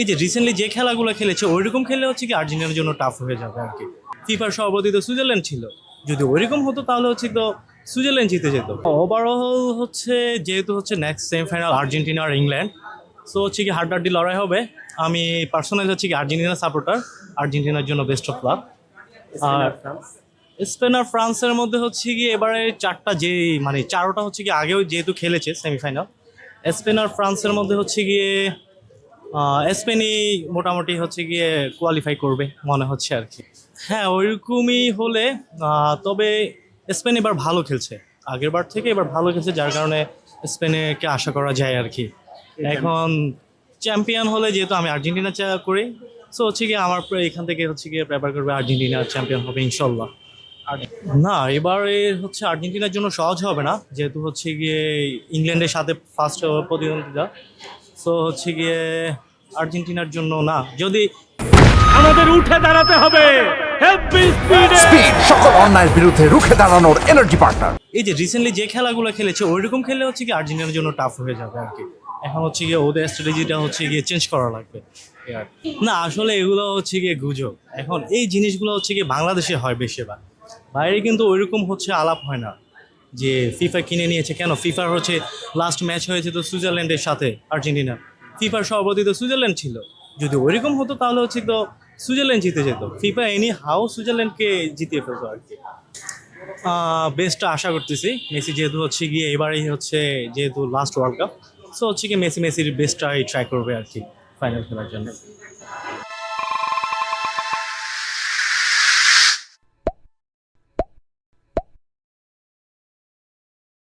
এই যে রিসেন্টলি যে খেলাগুলো খেলেছে ওইরকম খেলে হচ্ছে কি আর্জেন্টিনার জন্য টাফ হয়ে যাবে আর কি। ফিফার সভাপতি তো সুইজারল্যান্ড ছিল, যদি ওইরকম হতো তাহলে হচ্ছে তো সুইজারল্যান্ড জিতে যেত। ওভারঅল হচ্ছে যেহেতু হচ্ছে নেক্সট সেমিফাইনাল আর্জেন্টিনা আর ইংল্যান্ড, সো হচ্ছে কি হাড্ডাহাড্ডি লড়াই হবে। আমি পার্সোনালি হচ্ছে কি আর্জেন্টিনা সাপোর্টার, আর্জেন্টিনার জন্য বেস্ট অফ লাক। আর স্পেন আর ফ্রান্সের মধ্যে হচ্ছে কি এবারে চারটা যে মানে চারোটা হচ্ছে কি আগেও যেহেতু খেলেছে সেমিফাইনাল, স্পেন আর ফ্রান্সের মধ্যে হচ্ছে গিয়ে স্পেনই মোটামুটি হচ্ছে গিয়ে কোয়ালিফাই করবে মনে হচ্ছে আর কি। হ্যাঁ ওইরকমই হলে তবে স্পেন এবার ভালো খেলছে, আগের বার থেকে এবার ভালো খেলছে, যার কারণে স্পেনকে আশা করা যায় আর কি। এখন চ্যাম্পিয়ন হলে যেহেতু আমি আর্জেন্টিনা করি, সো হচ্ছে গিয়ে আমার এখান থেকে হচ্ছে গিয়ে প্রেফার করবে আর্জেন্টিনা চ্যাম্পিয়ন হবে ইনশাল্লাহ। না এবারে হচ্ছে আর্জেন্টিনার জন্য সহজ হবে না, যেহেতু হচ্ছে গিয়ে ইংল্যান্ডের সাথে ফার্স্ট প্রতিদ্বন্দ্বিতা, সো হচ্ছে গিয়ে আর্জেন্টিনার জন্য না। যদি আমাদের উঠে দাঁড়াতে হবে হেভি স্পিডে। স্পিড সকল অন্যায়ের বিরুদ্ধে রুখে দাঁড়ানোর এনার্জি পার্টনার। এই যে রিসেন্টলি যে খেলাগুলো খেলেছে ওইরকম খেলে হচ্ছে কি আর্জেন্টিনার জন্য টাফ হয়ে যাবে আর কি। এখন হচ্ছে গিয়ে ওদের স্ট্র্যাটেজিটা হচ্ছে গিয়ে চেঞ্জ করা লাগবে। না আসলে এগুলো হচ্ছে গিয়ে গুজব, এখন এই জিনিসগুলো হচ্ছে গিয়ে বাংলাদেশে হয় বেশিরভাগ, বাইরে কিন্তু ওইরকম হচ্ছে আলাপ হয় না যে ফিফা কিনে নিয়েছে। কেন ফিফার হচ্ছে লাস্ট ম্যাচ হয়েছে তো সুইজারল্যান্ডের সাথে আর্জেন্টিনা, ফিফার সভাপতি তো সুইজারল্যান্ড ছিল, যদি ওইরকম হতো তাহলে হচ্ছে তো সুইজারল্যান্ড জিতে যেত, ফিফা এনি হাউ সুইজারল্যান্ডকে জিতিয়ে ফেলতো আর কি। বেস্টটা আশা করতেছি, মেসি যেহেতু হচ্ছে গিয়ে এবারেই হচ্ছে যেহেতু লাস্ট ওয়ার্ল্ড কাপ, সো হচ্ছে কি মেসির বেস্টটাই ট্রাই করবে আর কি ফাইনাল খেলার জন্য।